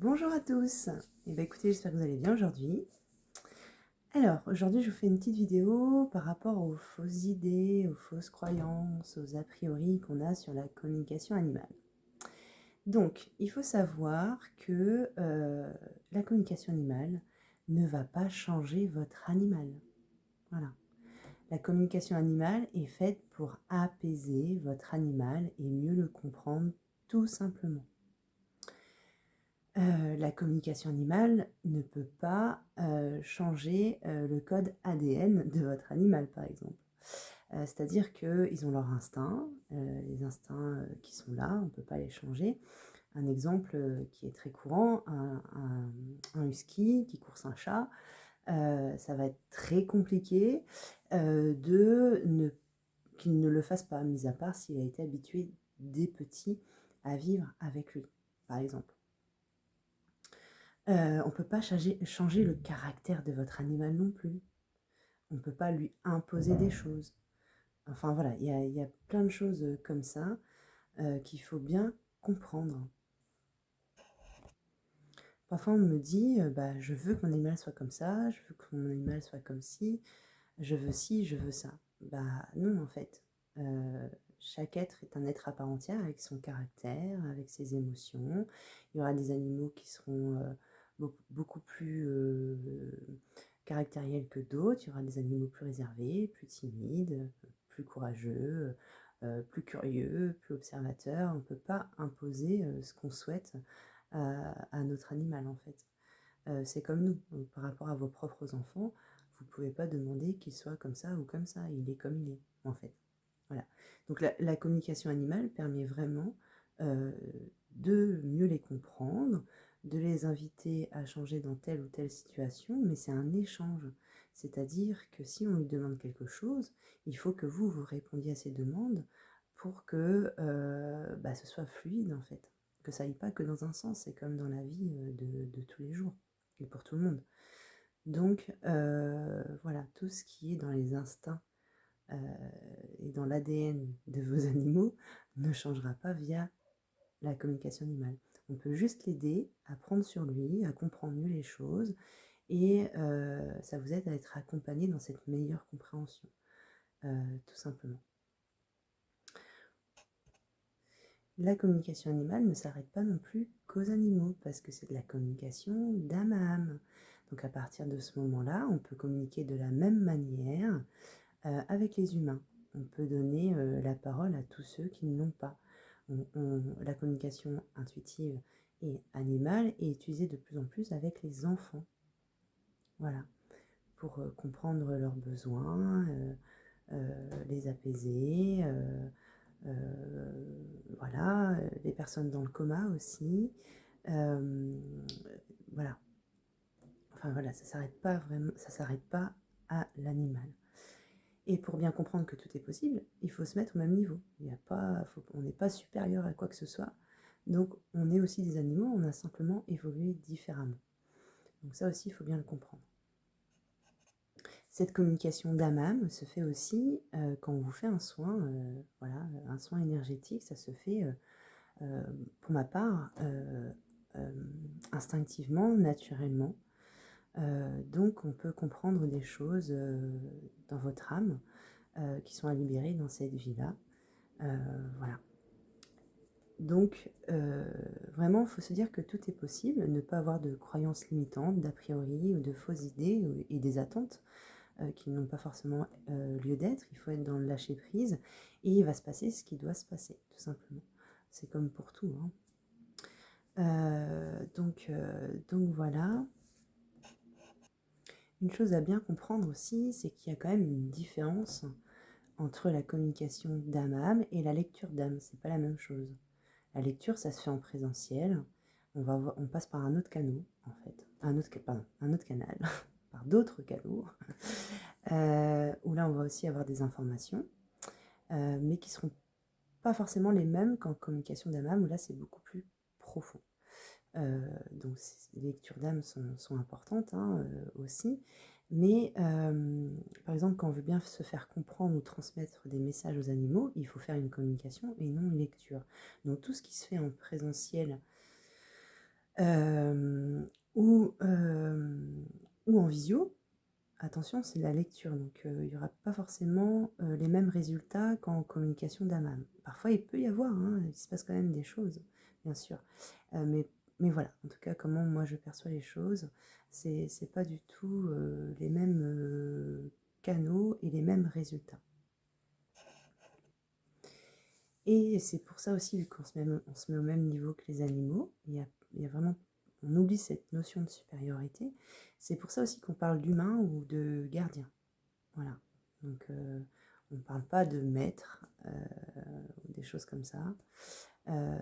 Bonjour à tous. Écoutez, j'espère que vous allez bien aujourd'hui. Alors, aujourd'hui, je vous fais une petite vidéo par rapport aux fausses idées, aux fausses croyances, aux a priori qu'on a sur la communication animale. Donc, il faut savoir que la communication animale ne va pas changer votre animal. Voilà. La communication animale est faite pour apaiser votre animal et mieux le comprendre, tout simplement. La communication animale ne peut pas changer le code ADN de votre animal, par exemple. C'est-à-dire qu'ils ont leur instinct, les instincts qui sont là, on ne peut pas les changer. Un exemple qui est très courant, un husky qui course un chat, ça va être très compliqué qu'il ne le fasse pas, mis à part s'il a été habitué dès petit à vivre avec lui, par exemple. On ne peut pas changer le caractère de votre animal non plus. On ne peut pas lui imposer des choses. Enfin voilà, il y a plein de choses comme ça qu'il faut bien comprendre. Parfois on me dit, je veux que mon animal soit comme ça, je veux que mon animal soit comme ci, je veux ça. Non en fait. Chaque être est un être à part entière avec son caractère, avec ses émotions. Il y aura des animaux qui seront beaucoup plus caractériels que d'autres. Il y aura des animaux plus réservés, plus timides, plus courageux, plus curieux, plus observateurs. On ne peut pas imposer ce qu'on souhaite à notre animal en fait. C'est comme nous, par rapport à vos propres enfants, vous ne pouvez pas demander qu'il soit comme ça ou comme ça, il est comme il est en fait. Voilà. Donc la communication animale permet vraiment de mieux les comprendre, de les inviter à changer dans telle ou telle situation, mais c'est un échange. C'est-à-dire que si on lui demande quelque chose, il faut que vous répondiez à ces demandes pour que ce soit fluide en fait. Que ça aille pas que dans un sens, c'est comme dans la vie de tous les jours, et pour tout le monde. Donc voilà, tout ce qui est dans les instincts et dans l'ADN de vos animaux ne changera pas via la communication animale. On peut juste l'aider à prendre sur lui, à comprendre mieux les choses, et ça vous aide à être accompagné dans cette meilleure compréhension, tout simplement. La communication animale ne s'arrête pas non plus qu'aux animaux, parce que c'est de la communication d'âme à âme. Donc à partir de ce moment-là, on peut communiquer de la même manière avec les humains. On peut donner la parole à tous ceux qui ne l'ont pas. La communication intuitive et animale est utilisée de plus en plus avec les enfants. Voilà, pour comprendre leurs besoins, les apaiser, voilà, les personnes dans le coma aussi. Voilà. Enfin voilà, ça s'arrête pas vraiment, ça s'arrête pas à l'animal. Et pour bien comprendre que tout est possible, il faut se mettre au même niveau. On n'est pas supérieur à quoi que ce soit. Donc on est aussi des animaux, on a simplement évolué différemment. Donc ça aussi, il faut bien le comprendre. Cette communication d'âme à âme se fait aussi quand on vous fait un soin, voilà, un soin énergétique, ça se fait, pour ma part, instinctivement, naturellement. Donc on peut comprendre des choses dans votre âme qui sont à libérer dans cette vie-là. Voilà. Donc, vraiment, il faut se dire que tout est possible, ne pas avoir de croyances limitantes, d'a priori ou de fausses idées et des attentes qui n'ont pas forcément lieu d'être. Il faut être dans le lâcher-prise et il va se passer ce qui doit se passer, tout simplement. C'est comme pour tout, hein. Donc voilà. Une chose à bien comprendre aussi, c'est qu'il y a quand même une différence entre la communication d'âme à âme et la lecture d'âme. C'est pas la même chose. La lecture, ça se fait en présentiel. On passe par un autre canal, en fait. Un autre canal, par d'autres canaux, où là, on va aussi avoir des informations, mais qui ne seront pas forcément les mêmes qu'en communication d'âme à âme, où là, c'est beaucoup plus profond. Donc, les lectures d'âme sont importantes aussi. Mais, par exemple, quand on veut bien se faire comprendre ou transmettre des messages aux animaux, il faut faire une communication et non une lecture. Donc, tout ce qui se fait en présentiel euh, ou, euh, ou en visio. Attention, c'est de la lecture, donc il n'y aura pas forcément les mêmes résultats qu'en communication d'âme à âme. Parfois, il peut y avoir, hein, il se passe quand même des choses, bien sûr. Euh, mais, mais voilà, en tout cas, comment moi je perçois les choses, c'est pas du tout les mêmes canaux et les mêmes résultats. Et c'est pour ça aussi, vu qu'on on se met au même niveau que les animaux, il y a vraiment, on oublie cette notion de supériorité. C'est pour ça aussi qu'on parle d'humain ou de gardien. Voilà. Donc, on ne parle pas de maître, ou des choses comme ça. Euh,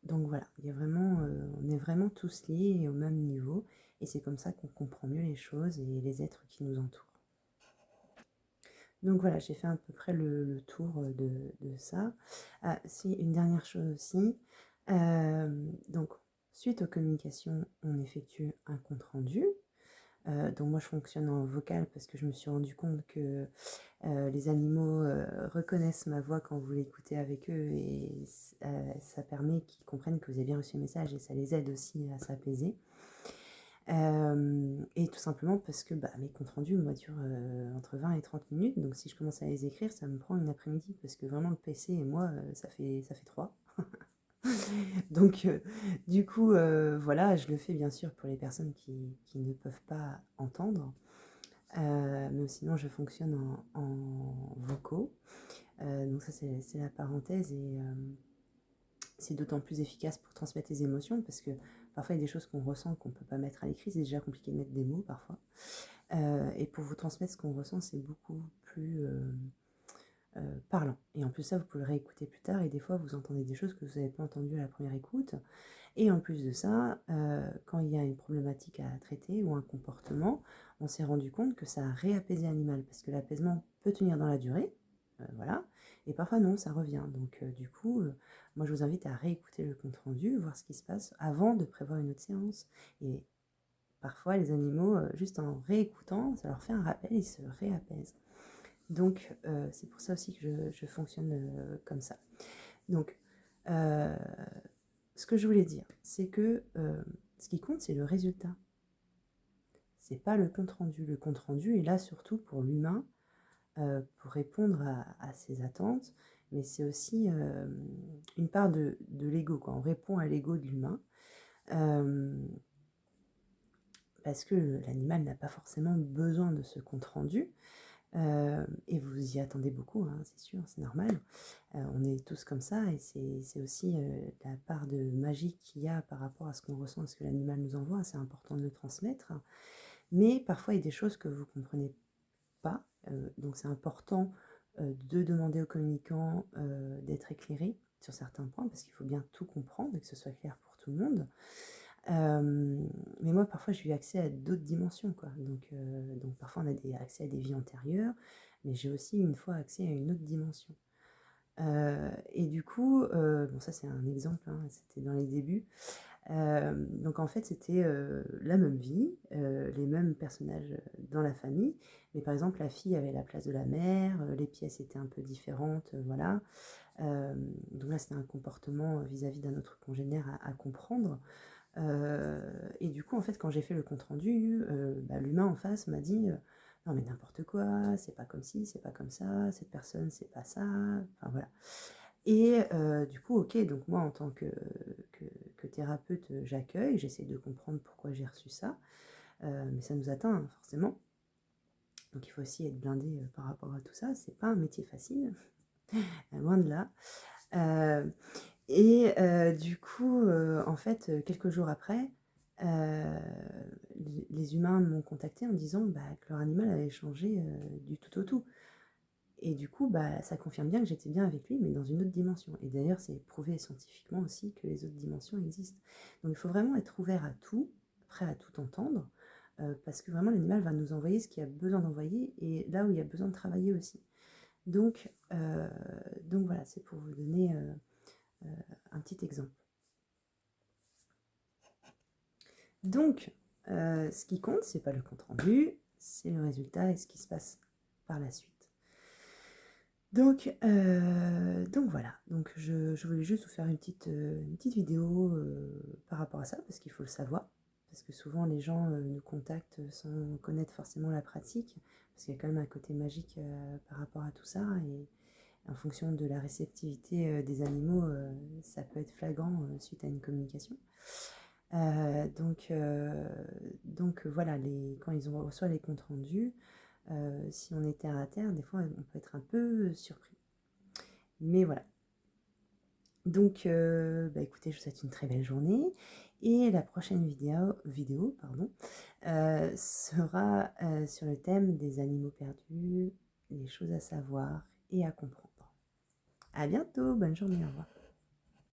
donc voilà, il y a vraiment, on est vraiment tous liés et au même niveau. Et c'est comme ça qu'on comprend mieux les choses et les êtres qui nous entourent. Donc voilà, j'ai fait à peu près le tour de ça. Ah, si, une dernière chose aussi. Donc, suite aux communications, on effectue un compte-rendu. Donc moi, je fonctionne en vocal parce que je me suis rendu compte que les animaux reconnaissent ma voix quand vous l'écoutez avec eux et ça permet qu'ils comprennent que vous avez bien reçu le message et ça les aide aussi à s'apaiser. Et tout simplement parce que mes comptes rendus, moi, durent entre 20 et 30 minutes. Donc si je commence à les écrire, ça me prend une après-midi parce que vraiment le PC et moi, ça fait 3. Donc du coup, voilà, je le fais bien sûr pour les personnes qui ne peuvent pas entendre. Mais sinon, je fonctionne en vocaux. Donc ça, c'est la parenthèse et c'est d'autant plus efficace pour transmettre les émotions parce que parfois il y a des choses qu'on ressent qu'on ne peut pas mettre à l'écrit. C'est déjà compliqué de mettre des mots parfois. Et pour vous transmettre ce qu'on ressent, c'est beaucoup plus parlant. Et en plus ça, vous pouvez le réécouter plus tard et des fois vous entendez des choses que vous n'avez pas entendues à la première écoute. Et en plus de ça, quand il y a une problématique à traiter ou un comportement, on s'est rendu compte que ça a réapaisé l'animal parce que l'apaisement peut tenir dans la durée, voilà, et parfois non, ça revient. Donc du coup, moi je vous invite à réécouter le compte-rendu, voir ce qui se passe avant de prévoir une autre séance. Et parfois les animaux, juste en réécoutant, ça leur fait un rappel, ils se réapaisent. Donc c'est pour ça aussi que je fonctionne comme ça. Donc ce que je voulais dire, c'est que ce qui compte, c'est le résultat. C'est pas le compte-rendu. Le compte-rendu est là surtout pour l'humain, pour répondre à ses attentes, mais c'est aussi une part de l'ego, quoi. On répond à l'ego de l'humain, euh, parce que l'animal n'a pas forcément besoin de ce compte-rendu. Et vous y attendez beaucoup, hein, c'est sûr, c'est normal. On est tous comme ça et c'est aussi la part de magie qu'il y a par rapport à ce qu'on ressent, à ce que l'animal nous envoie. C'est important de le transmettre. Mais parfois, il y a des choses que vous ne comprenez pas. Donc, c'est important de demander aux communicants d'être éclairés sur certains points parce qu'il faut bien tout comprendre et que ce soit clair pour tout le monde. Mais moi, parfois, j'ai eu accès à d'autres dimensions, quoi. Donc parfois, on a accès à des vies antérieures, mais j'ai aussi une fois accès à une autre dimension. Et du coup, bon, ça c'est un exemple, hein, c'était dans les débuts. Donc en fait, c'était la même vie, les mêmes personnages dans la famille, mais par exemple, la fille avait la place de la mère, les pièces étaient un peu différentes, voilà. Donc là, c'était un comportement vis-à-vis d'un autre congénère à comprendre. Et du coup, en fait, quand j'ai fait le compte-rendu, l'humain en face m'a dit non, mais n'importe quoi, c'est pas comme ci, c'est pas comme ça, cette personne, c'est pas ça. Enfin, voilà. Et du coup, ok, donc moi, en tant que thérapeute, j'accueille, j'essaie de comprendre pourquoi j'ai reçu ça. Mais ça nous atteint, hein, forcément. Donc il faut aussi être blindé par rapport à tout ça. C'est pas un métier facile, loin de là. Euh, Et du coup, en fait, quelques jours après, les humains m'ont contacté en disant que leur animal avait changé du tout au tout. Et du coup, ça confirme bien que j'étais bien avec lui, mais dans une autre dimension. Et d'ailleurs, c'est prouvé scientifiquement aussi que les autres dimensions existent. Donc il faut vraiment être ouvert à tout, prêt à tout entendre, parce que vraiment l'animal va nous envoyer ce qu'il a besoin d'envoyer et là où il y a besoin de travailler aussi. Donc voilà, c'est pour vous donner un petit exemple. Donc, ce qui compte, c'est pas le compte rendu, c'est le résultat et ce qui se passe par la suite. Donc voilà, donc je voulais juste vous faire une petite vidéo par rapport à ça, parce qu'il faut le savoir, parce que souvent les gens nous contactent sans connaître forcément la pratique, parce qu'il y a quand même un côté magique par rapport à tout ça, et en fonction de la réceptivité des animaux, ça peut être flagrant suite à une communication. Euh, donc, euh, donc voilà, quand ils reçoivent les comptes rendus, si on est terre à terre, des fois on peut être un peu surpris. Mais voilà. Donc, bah écoutez, je vous souhaite une très belle journée. Et la prochaine vidéo pardon, sera sur le thème des animaux perdus, les choses à savoir et à comprendre. À bientôt, bonne journée, au revoir.